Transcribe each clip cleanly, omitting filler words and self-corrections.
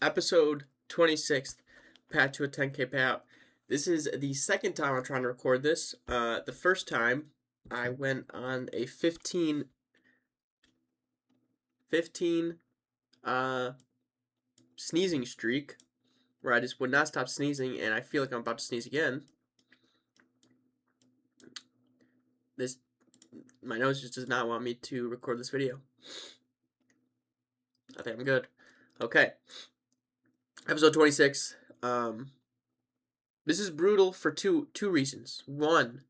Episode 26th, Path to a 10K payout. This is the second time I'm trying to record this. The first time I went on a 15 sneezing streak where I just would not stop sneezing, and I feel like I'm about to sneeze again. My nose just does not want me to record this video. I think I'm good. Okay. Episode 26. This is brutal for two reasons. One,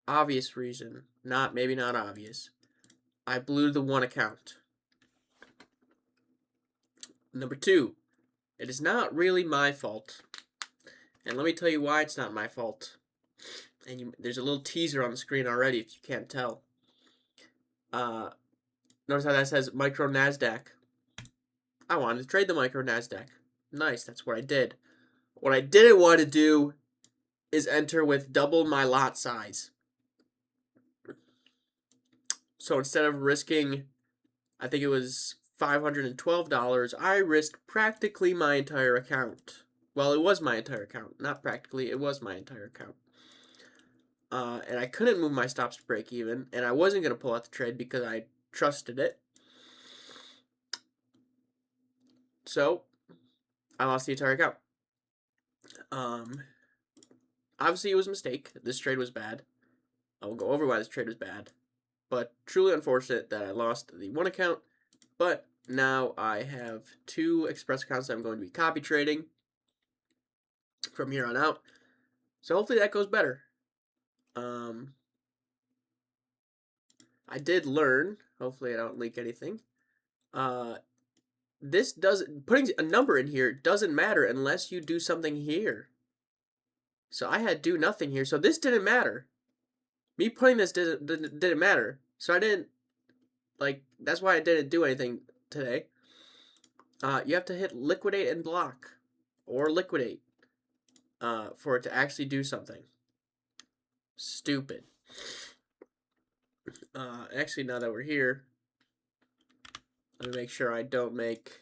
obvious reason, maybe not obvious. I blew the one account. Number two, it is not really my fault. And let me tell you why it's not my fault. And there's a little teaser on the screen already if you can't tell. Notice how that says Micro NASDAQ. I wanted to trade the Micro NASDAQ. Nice, that's what I did. What I didn't want to do is enter with double my lot size. So instead of risking, I think it was $512, I risked practically my entire account. Well, it was my entire account. Not practically, it was my entire account. And I couldn't move my stops to break even, and I wasn't going to pull out the trade because I trusted it. So, I lost the entire account. Obviously, it was a mistake. This trade was bad. I will go over why this trade was bad. But truly unfortunate that I lost the one account. But now I have two Express accounts that I'm going to be copy trading from here on out. So hopefully that goes better. I did learn. Hopefully I don't leak anything. Putting a number in here doesn't matter unless you do something here. So I had do nothing here. So this didn't matter. Me putting this didn't matter. So I didn't, that's why I didn't do anything today. You have to hit liquidate and block. Or liquidate. For it to actually do something. Stupid. Actually, now that we're here, let me make sure I don't make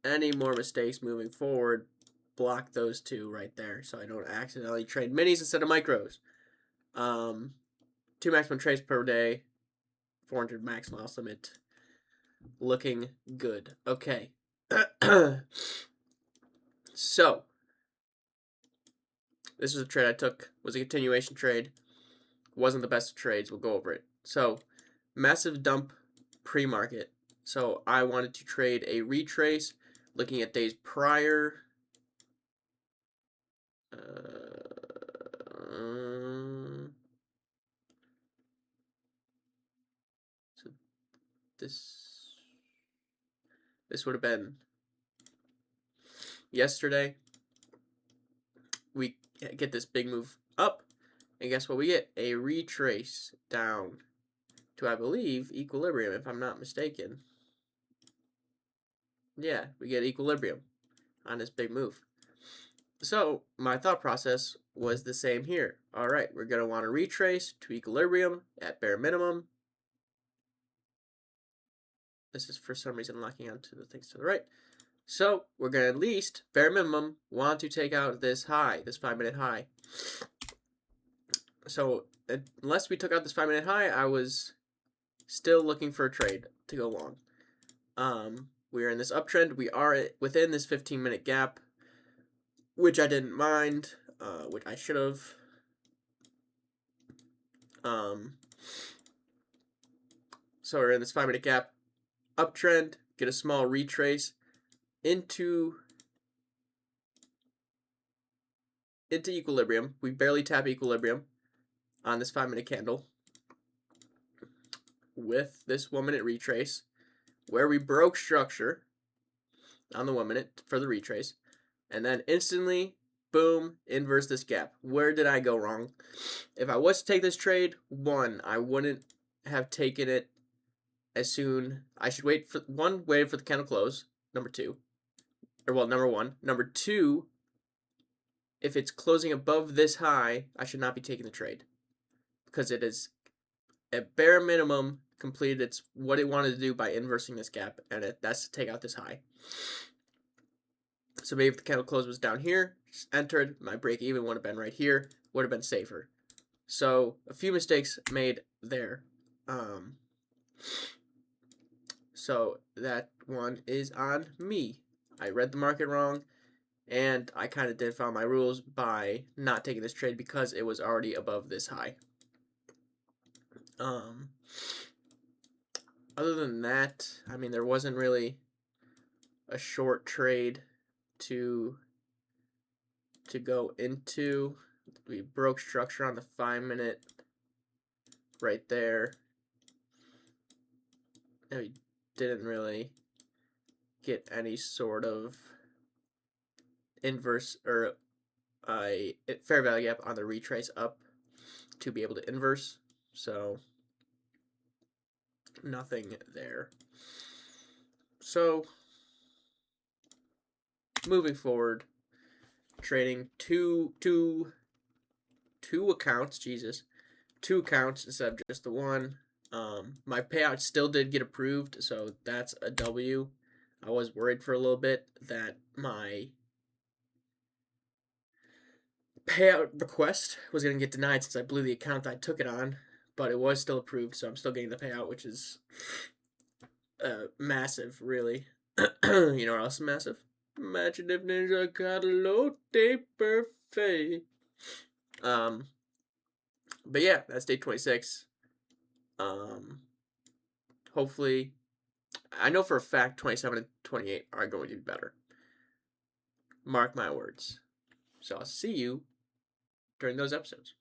any more mistakes moving forward. Block those two right there so I don't accidentally trade minis instead of micros. 2 maximum trades per day, 400 max loss limit. Looking good. Okay. So, this was a trade I took. Was a continuation trade. Wasn't the best of trades. We'll go over it. So, massive dump pre-market. So, I wanted to trade a retrace looking at days prior. So this would have been yesterday. We get this big move up, and guess what we get? A retrace down to, I believe, equilibrium, if I'm not mistaken. Yeah, we get equilibrium on this big move. So my thought process was the same here. All right, we're going to want to retrace to equilibrium at bare minimum. This is for some reason locking onto the things to the right. So we're going to at least, bare minimum, want to take out this high, this 5-minute high. So unless we took out this 5-minute high, I was still looking for a trade to go long. We are in this uptrend. We are within this 15-minute gap, which I didn't mind, which I should have. So we're in this 5-minute gap, uptrend, get a small retrace into equilibrium. We barely tap equilibrium on this 5-minute candle with this 1-minute retrace, where we broke structure on the 1 minute for the retrace, and then instantly, boom, inverse this gap. Where did I go wrong? If I was to take this trade, one, I wouldn't have taken it as soon. I should wait for the candle close. Number one. Number two, if it's closing above this high, I should not be taking the trade because it is at bare minimum completed its what it wanted to do by inversing this gap, and that's to take out this high. So maybe if the candle close was down here, just entered, my break even would have been right here, would have been safer. So a few mistakes made there. So that one is on me. I read the market wrong, and I kind of did follow my rules by not taking this trade because it was already above this high. Other than that, I mean, there wasn't really a short trade to go into. We broke structure on the 5-minute right there. And we didn't really get any sort of inverse or a fair value gap on the retrace up to be able to inverse. So nothing there. So moving forward, trading two accounts, two accounts instead of just the one. My payout still did get approved, so that's a W. I was worried for a little bit that my payout request was going to get denied since I blew the account that I took it on, but it was still approved, so I'm still getting the payout, which is massive, really. You know what else is massive? Imagine if Ninja got a low day perfect. But yeah, that's day 26. Hopefully, I know for a fact 27 and 28 are going to be better. Mark my words. So I'll see you during those episodes.